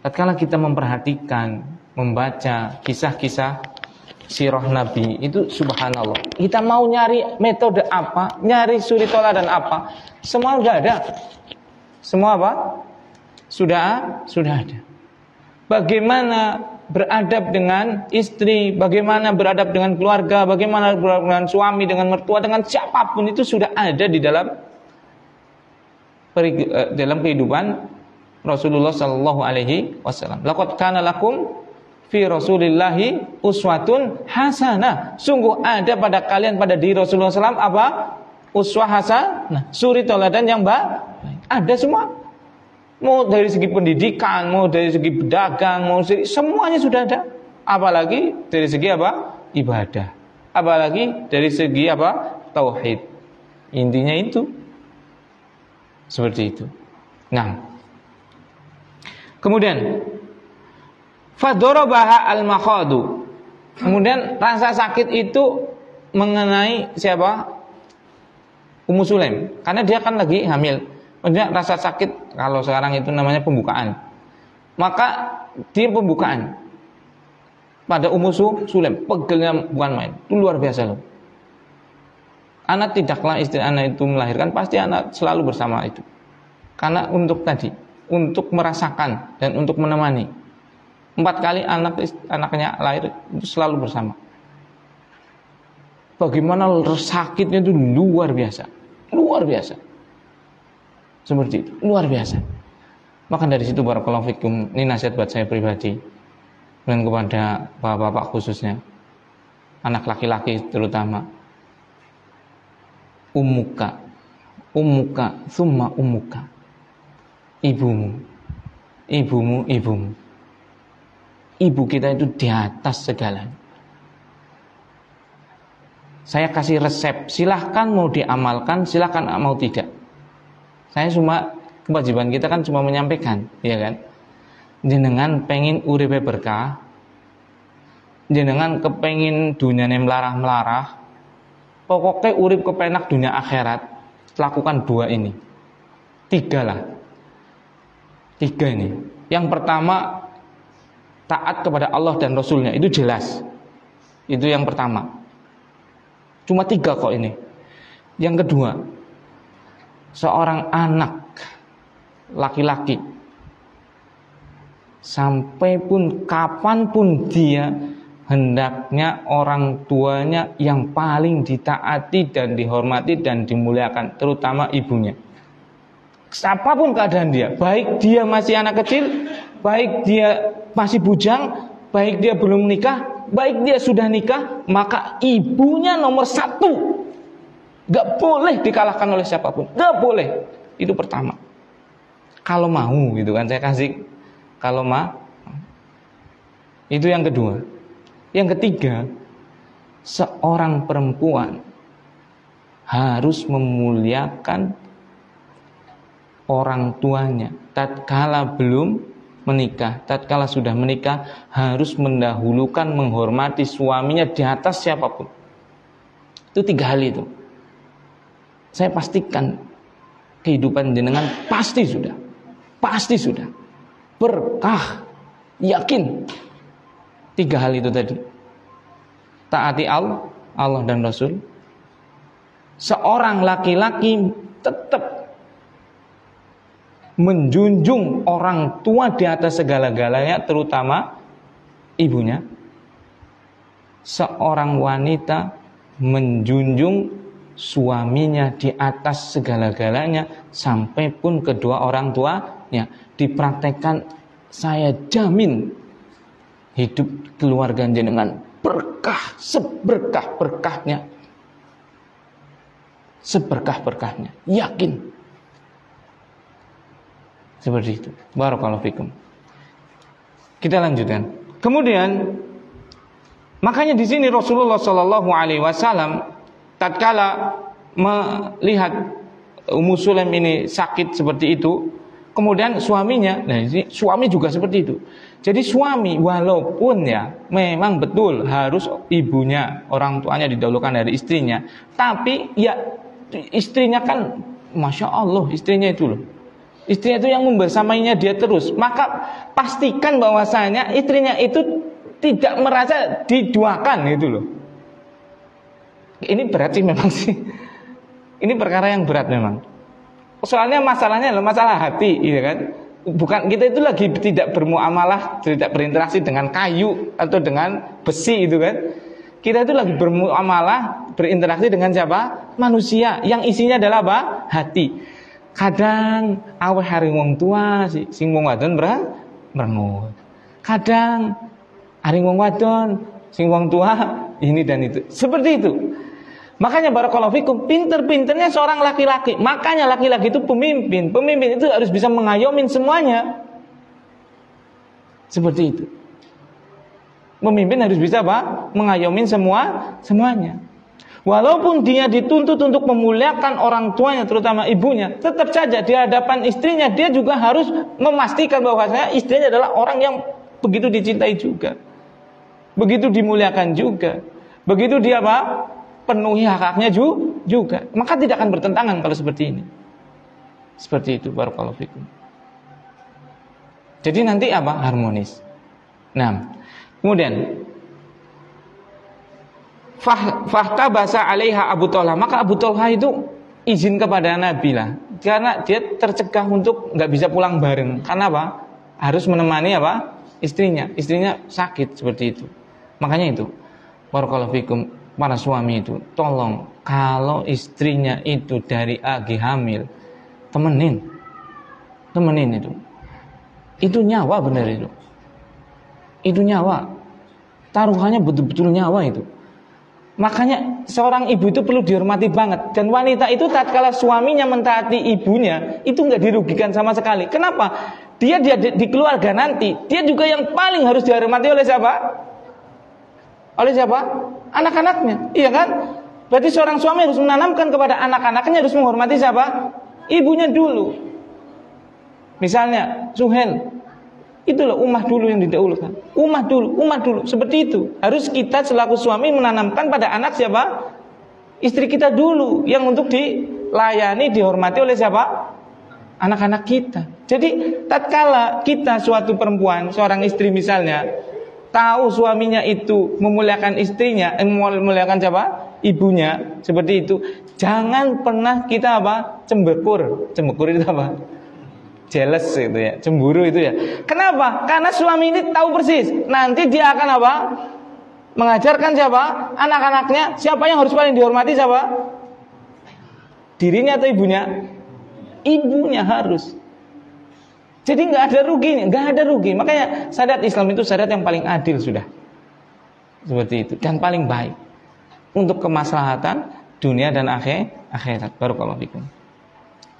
A: tatkala kita memperhatikan, membaca kisah-kisah sirah Nabi itu subhanallah. Kita mau nyari metode apa, nyari suri toladan apa, semua sudah ada. Semua apa? Sudah ada. Bagaimana beradab dengan istri, bagaimana beradab dengan keluarga, bagaimana beradab dengan suami, dengan mertua, dengan siapapun itu sudah ada di dalam kehidupan Rasulullah sallallahu alaihi wasallam. Laqad kana lakum fi Rasulillahi uswatun hasanah. Sungguh ada pada kalian, pada diri Rasulullah SAW apa? Uswah hasanah, suri teladan yang baik. Ada semua. Mau dari segi pendidikan, mau dari segi pedagang, mau dari semuanya sudah ada. Apalagi dari segi apa? Ibadah. Apalagi dari segi apa? Tauhid. Intinya itu. Seperti itu. Nah. Kemudian fadorobaha al-makhadu. Kemudian rasa sakit itu mengenai siapa? Ummu Sulaim. Karena dia kan lagi hamil. Kemudian rasa sakit, kalau sekarang itu namanya pembukaan. Maka dia pembukaan pada Ummu Sulaim, pegelnya bukan main. Itu luar biasa loh. Anak tidaklah istri anak itu melahirkan, pasti anak selalu bersama itu. Karena untuk tadi, untuk merasakan dan untuk menemani. 4 kali anaknya lahir itu selalu bersama. Bagaimana sakitnya itu luar biasa. Luar biasa. Seperti itu, luar biasa. Maka dari situ barakallahu fikum, ini nasihat buat saya pribadi dan kepada bapak-bapak khususnya, anak laki-laki terutama. Ummuka, summa ummuka. Ibumu. Ibu kita itu di atas segalanya. Saya kasih resep, silahkan mau diamalkan, silahkan mau tidak. Saya cuma, kewajiban kita kan cuma menyampaikan, ya kan? Jenengan pengen uripe berkah, jenengan kepengin dunyane melarah-melarah, pokoknya urip kepenak dunia akhirat, lakukan 2 ini. 3 lah. 3 ini. Yang pertama, taat kepada Allah dan Rasulnya, itu jelas. Itu yang pertama. Cuma 3 kok ini. Yang kedua, seorang anak laki-laki sampai pun kapanpun dia, hendaknya orang tuanya yang paling ditaati dan dihormati dan dimuliakan, terutama ibunya. Siapapun keadaan dia, baik dia masih anak kecil, baik dia masih bujang, baik dia belum nikah, baik dia sudah nikah, maka ibunya nomor 1. Gak boleh dikalahkan oleh siapapun. Gak boleh. Itu pertama. Kalau mau gitu kan, saya kasih kalau mau. Itu yang kedua. Yang ketiga, seorang perempuan harus memuliakan orang tuanya tatkala belum menikah. Tatkala sudah menikah, harus mendahulukan, menghormati suaminya di atas siapapun. Itu 3 hal itu. Saya pastikan kehidupan jenengan pasti sudah berkah, yakin. 3 hal itu tadi. Taati Allah dan Rasul. Seorang laki-laki tetap menjunjung orang tua di atas segala-galanya, terutama ibunya. Seorang wanita menjunjung suaminya di atas segala-galanya, sampai pun kedua orang tuanya. Dipraktekkan, saya jamin hidup keluarga jenengan berkah, seberkah-berkahnya, yakin. Seperti itu. Barakallahu fikum. Kita lanjutkan. Kemudian, makanya di sini Rasulullah Shallallahu Alaihi Wasallam tatkala melihat Ummu Sulaim ini sakit seperti itu, kemudian suaminya, nah ini suami juga seperti itu. Jadi suami walaupun ya memang betul harus ibunya, orang tuanya didahulukan dari istrinya, tapi ya istrinya kan, masya Allah istrinya itu loh, Istrinya itu yang membersamainya dia terus. Maka pastikan bahwasanya istrinya itu tidak merasa diduakan gitu loh. Ini berat sih memang sih. Ini perkara yang berat memang. Soalnya masalahnya adalah masalah hati, ya kan? Bukan kita itu lagi tidak bermuamalah, tidak berinteraksi dengan kayu atau dengan besi itu kan. Kita itu lagi bermuamalah, berinteraksi dengan siapa? Manusia yang isinya adalah apa? Hati. Kadang aweh hari wong tua sing wong wadon merengut. Kadang hari wong wadon sing wong tua ini dan itu. Seperti itu. Makanya barakallahu fikum, pinter-pinternya seorang laki-laki. Makanya laki-laki itu pemimpin. Pemimpin itu harus bisa mengayomin semuanya. Seperti itu. Pemimpin harus bisa apa? Mengayomin semuanya. Walaupun dia dituntut untuk memuliakan orang tuanya, terutama ibunya, tetap saja di hadapan istrinya dia juga harus memastikan bahwasanya istrinya adalah orang yang begitu dicintai juga, begitu dimuliakan juga, begitu dia apa? Penuhi hak-haknya juga. Maka tidak akan bertentangan kalau seperti ini. Seperti itu, barakallahu fikum. Jadi nanti apa? Harmonis. Nah, kemudian Fahta basa alaiha Abu Thalha. Maka Abu Thalha itu izin kepada Nabi lah, karena dia tercegah untuk nggak bisa pulang bareng. Karena apa? Harus menemani apa? Istrinya sakit seperti itu. Makanya itu, barakallahu fikum, para suami itu tolong kalau istrinya itu dari agi hamil, temenin itu. Itu nyawa benar itu. Itu nyawa. Taruhannya betul-betul nyawa itu. Makanya seorang ibu itu perlu dihormati banget. Dan wanita itu tatkala suaminya mentaati ibunya, itu nggak dirugikan sama sekali. Kenapa? Dia di keluarga nanti, dia juga yang paling harus dihormati oleh siapa? Oleh siapa? Anak-anaknya. Iya kan? Berarti seorang suami harus menanamkan kepada anak-anaknya harus menghormati siapa? Ibunya dulu. Misalnya Suhel, itulah ummah dulu yang didahulukan. Ummah dulu. Seperti itu. Harus kita selaku suami menanamkan pada anak siapa? Istri kita dulu yang untuk dilayani, dihormati oleh siapa? Anak-anak kita. Jadi tatkala kita suatu perempuan, seorang istri misalnya, tahu suaminya itu memuliakan istrinya, memuliakan siapa? Ibunya, seperti itu. Jangan pernah kita apa? Cembekur itu apa? Jealous itu ya, cemburu itu ya. Kenapa? Karena suami ini tahu persis nanti dia akan apa? Mengajarkan siapa? Anak-anaknya. Siapa yang harus paling dihormati siapa? Dirinya atau ibunya? Ibunya harus. Jadi nggak ada rugi. Makanya syariat Islam itu syariat yang paling adil sudah. Seperti itu dan paling baik untuk kemaslahatan dunia dan akhirat. Barakallahu fikum.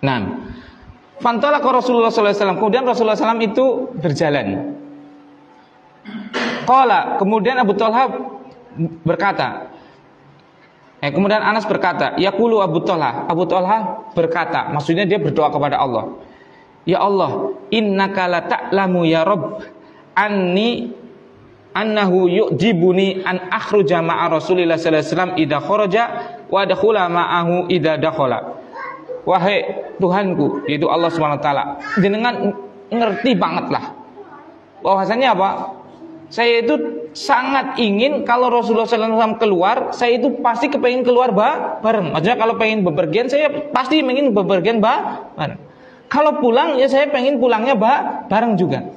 A: Nah, fantolak Rasulullah SAW. Kemudian Rasulullah SAW itu berjalan. Qala, kemudian Abu Thalha berkata. Kemudian Anas berkata, yaqulu Abu Thalha. Abu Thalha berkata, maksudnya dia berdoa kepada Allah. Ya Allah, innaka la ta'lamu ya Rabb annahu yu'jibuni an akhruja ma'a Rasulillah sallallahu alaihi wasallam idza kharaja wa adkhula ma'ahu idza dakhala. Wahai Tuhanku, yaitu Allah SWT, jenengan ngerti banget lah bahwasanya apa? Saya itu sangat ingin kalau Rasulullah SAW keluar, saya itu pasti kepengen keluar bareng. Maksudnya kalau pengen bepergian, saya pasti ingin bepergian bareng. Kalau pulang, ya saya pengen pulangnya bareng juga.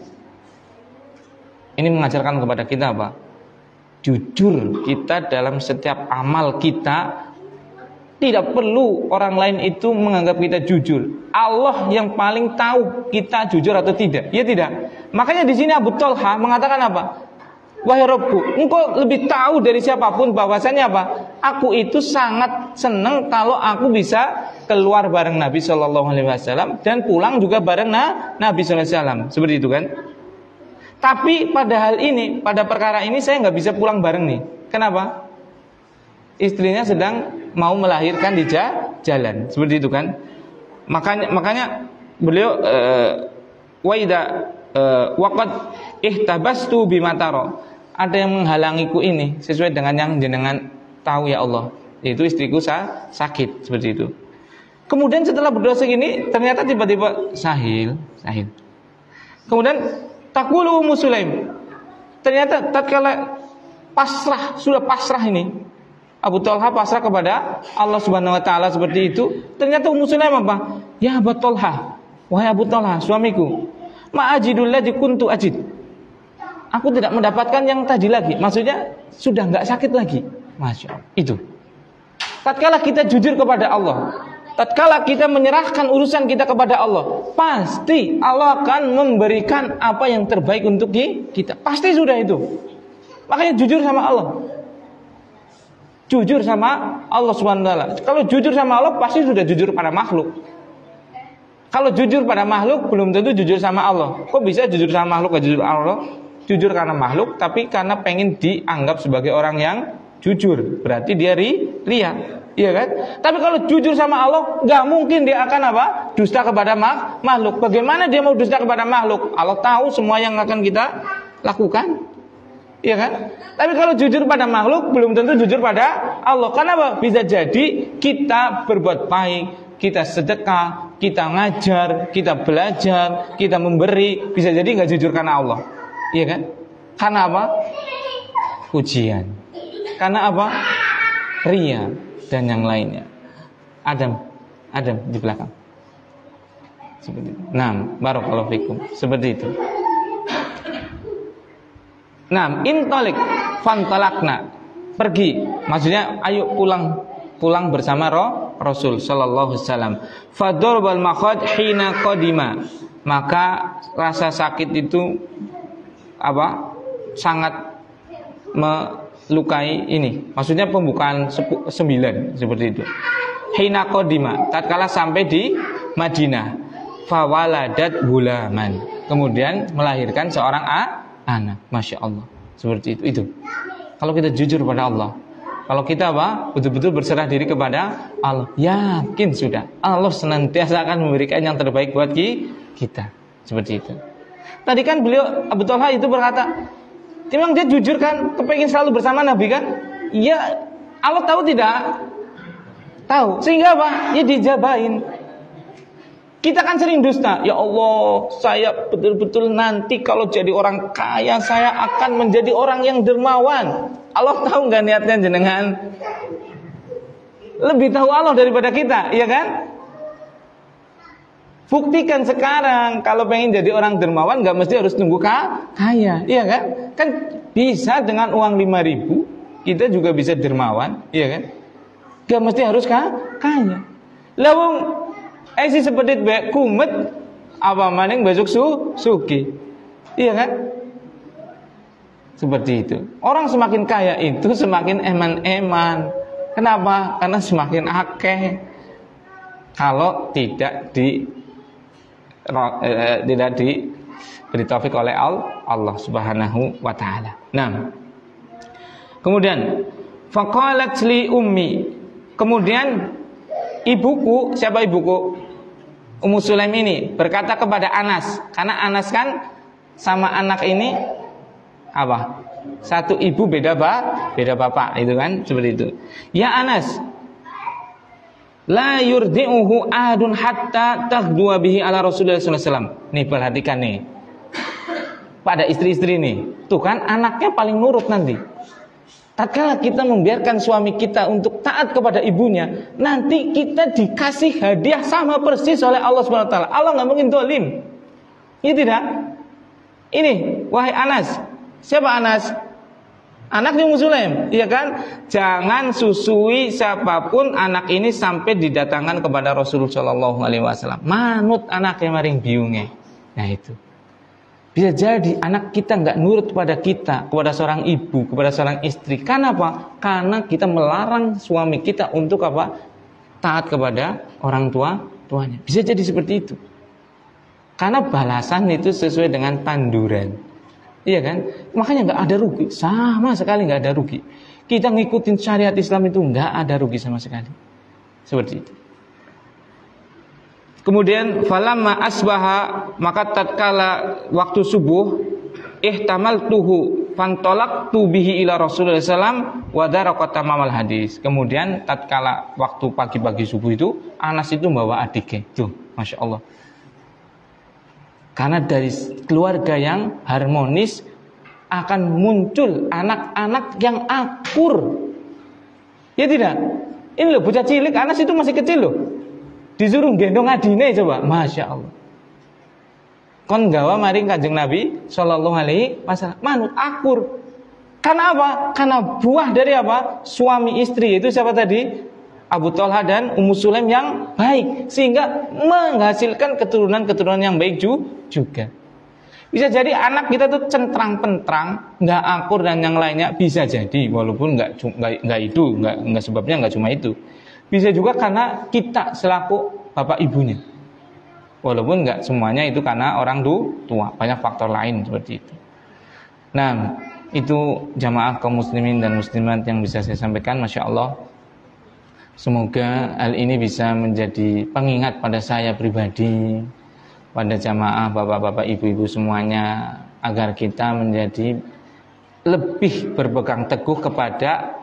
A: Ini mengajarkan kepada kita apa? Jujur kita dalam setiap amal kita. Tidak perlu orang lain itu menganggap kita jujur. Allah yang paling tahu kita jujur atau tidak. Ya tidak. Makanya di sini Abu Thalha mengatakan apa? Wahai Rabbku, engkau lebih tahu dari siapapun bahwasanya apa? Aku itu sangat senang kalau aku bisa keluar bareng Nabi Shallallahu Alaihi Wasallam dan pulang juga bareng Nabi Shallallahu Alaihi Wasallam. Seperti itu kan? Tapi pada hal ini, pada perkara ini saya nggak bisa pulang bareng nih. Kenapa? Istrinya sedang mau melahirkan di jalan, seperti itu kan? Makanya beliau waqad ihtabastu bimataro. Ada yang menghalangiku ini sesuai dengan yang jenengan tahu ya Allah. Yaitu istriku sakit seperti itu. Kemudian setelah berdoa segini, ternyata tiba-tiba sahil. Kemudian taqulu Ummu Sulaim. Ternyata tatkala sudah pasrah ini, Abu Talha pasrah kepada Allah Subhanahu wa taala seperti itu, ternyata Ummu Sulaim apa? Ya Abu Talha, wahai Abu Talha, suamiku, ma ajidul ladzi kuntu ajid. Aku tidak mendapatkan yang tadi lagi. Maksudnya sudah enggak sakit lagi. Masya Allah. Itu. Tatkala kita jujur kepada Allah, tatkala kita menyerahkan urusan kita kepada Allah, pasti Allah akan memberikan apa yang terbaik untuk kita. Pasti sudah itu. Makanya jujur sama Allah. Jujur sama Allah Subhanahu wa taala. Kalau jujur sama Allah pasti sudah jujur pada makhluk. Kalau jujur pada makhluk belum tentu jujur sama Allah. Kok bisa jujur sama makhluk, gak jujur Allah? Jujur karena makhluk, tapi karena pengen dianggap sebagai orang yang jujur. Berarti dia ria. Iya kan? Tapi kalau jujur sama Allah, nggak mungkin dia akan apa? Dusta kepada makhluk. Bagaimana dia mau dusta kepada makhluk? Allah tahu semua yang akan kita lakukan. Iya kan? Tapi kalau jujur pada makhluk, belum tentu jujur pada Allah. Kenapa? Bisa jadi kita berbuat baik, kita sedekah, kita ngajar, kita belajar, kita memberi, bisa jadi nggak jujur karena Allah. Iya kan? Karena apa? Ujian. Karena apa? Ria dan yang lainnya. Adam di belakang. Seperti itu. Nah, barakallahu fikum. Seperti itu. Nah, intalik fantalakna. Pergi. Maksudnya ayo pulang bersama Rasul sallallahu alaihi wasallam. Fadarbal makhad hina qadima. Maka rasa sakit itu sangat melukai ini. Maksudnya pembukaan 9 seperti itu. Hina qadima, tatkala sampai di Madinah. Fawaladat gulaman. Kemudian melahirkan seorang anak. Masya Allah. Seperti itu. Kalau kita jujur pada Allah, kalau kita betul-betul berserah diri kepada Allah, yakin sudah Allah senantiasa akan memberikan yang terbaik buat kita. Seperti itu. Tadi kan beliau Abu Talha itu berkata, memang dia jujur kan, kepengin selalu bersama Nabi kan? Iya, Allah tahu tidak? Tahu. Sehingga apa? Ya dijabain. Kita kan sering dusta. Ya Allah, saya betul-betul nanti kalau jadi orang kaya, saya akan menjadi orang yang dermawan. Allah tahu nggak niatnya jenengan? Lebih tahu Allah daripada kita, iya kan? Buktikan sekarang, kalau pengen jadi orang dermawan nggak mesti harus tunggu kaya, iya kan? Kan bisa dengan uang 5.000 kita juga bisa dermawan, iya kan? Nggak mesti harus kaya. Lawang isi seperti baik kumet, apa maning besok suki, iya kan? Seperti itu. Orang semakin kaya itu semakin eman-eman. Kenapa? Karena semakin akeh. Kalau tidak diberi taufik oleh Allah Subhanahu wa taala. Nah. Kemudian faqalat li ummi. Kemudian ibuku, siapa ibuku? Ummu Sulaim ini berkata kepada Anas, karena Anas kan sama anak ini apa? Satu ibu beda bapak, itu kan seperti itu. Ya Anas, la yurdi'uhu ahadun hatta taghdua bihi ala Rasulullah sallallahu alaihi wasallam. Nih perhatikan nih. Pada istri-istri nih. Tuh kan anaknya paling nurut nanti. Tatkala kita membiarkan suami kita untuk taat kepada ibunya, nanti kita dikasih hadiah sama persis oleh Allah Subhanahu wa taala. Allah enggak mungkin zalim. Iya tidak? Ini wahai Anas. Siapa Anas? Anaknya Ummu Sulaim, iya kan? Jangan susui siapapun anak ini sampai didatangkan kepada Rasulullah sallallahu alaihi wasallam. Manut anaknya maring biunge. Nah itu. Bisa jadi anak kita enggak nurut kepada kita, kepada seorang ibu, kepada seorang istri. Karena apa? Karena kita melarang suami kita untuk apa? Taat kepada orang tuanya. Bisa jadi seperti itu. Karena balasan itu sesuai dengan tanduran. Iya kan? Makanya nggak ada rugi, sama sekali nggak ada rugi. Kita ngikutin syariat Islam itu nggak ada rugi sama sekali. Seperti itu. Kemudian falamma asbaha, maka tatkala waktu subuh, ihtamaltuhu fantolak tubihi ila Rasulullah SAW wadarokota mamal hadis. Kemudian tatkala waktu pagi-pagi subuh itu Anas itu membawa adiknya. Tuh, masya Allah. Karena dari keluarga yang harmonis akan muncul anak-anak yang akur. Ya tidak? Ini loh bocah cilik, Anas itu masih kecil loh. Disuruh gendong adine coba, masya Allah. Kon gawa maring Kanjeng Nabi sallallahu alaihi wasallam manut akur. Karena apa? Karena buah dari apa? Suami istri itu siapa tadi? Abu Thalha dan Ummu Sulaim yang baik, sehingga menghasilkan keturunan-keturunan yang baik juga. Bisa jadi anak kita tuh centrang-pentrang, nggak akur dan yang lainnya, bisa jadi walaupun nggak sebabnya nggak cuma itu. Bisa juga karena kita selaku bapak ibunya. Walaupun nggak semuanya itu karena orang tua, banyak faktor lain seperti itu. Nah, itu jamaah kaum muslimin dan muslimat yang bisa saya sampaikan, masya Allah. Semoga hal ini bisa menjadi pengingat pada saya pribadi, pada jamaah bapak-bapak, ibu-ibu semuanya, agar kita menjadi lebih berpegang teguh kepada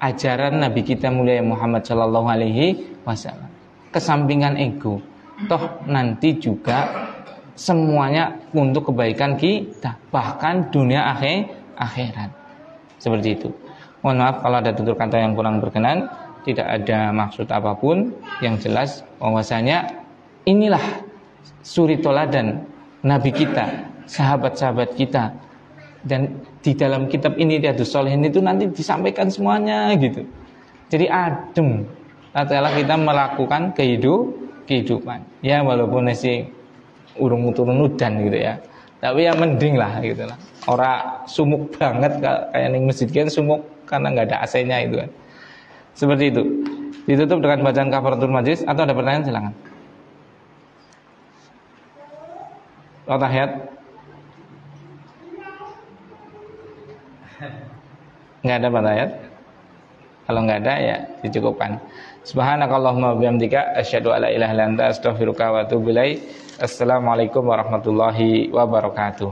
A: ajaran Nabi kita mulia Muhammad Shallallahu Alaihi Wasallam. Kesampingan ego. Toh nanti juga semuanya untuk kebaikan kita, bahkan dunia akhirat. Seperti itu. Mohon maaf kalau ada tutur kata yang kurang berkenan, tidak ada maksud apapun. Yang jelas bahwasanya inilah suri toladan Nabi kita, sahabat-sahabat kita. Dan di dalam kitab ini Riyadhus Shalihin itu nanti disampaikan semuanya gitu. Jadi adem tatkala kita melakukan kehidupan. Ya walaupun masih urung turun udan gitu ya. Tapi ya mending lah gitu lah. Ora sumuk banget kayak ning masjid kan sumuk karena enggak ada AC-nya itu kan. Seperti itu. Ditutup dengan bacaan kafaratul majlis atau ada pertanyaan silakan. Tahiyat. Enggak ada tahiyat. Kalau enggak ada ya dicukupkan. Subhanakallahumma wa bihamdika asyhadu alla ilaha illa anta astaghfiruka wa atubu ilaik. Assalamualaikum warahmatullahi wabarakatuh.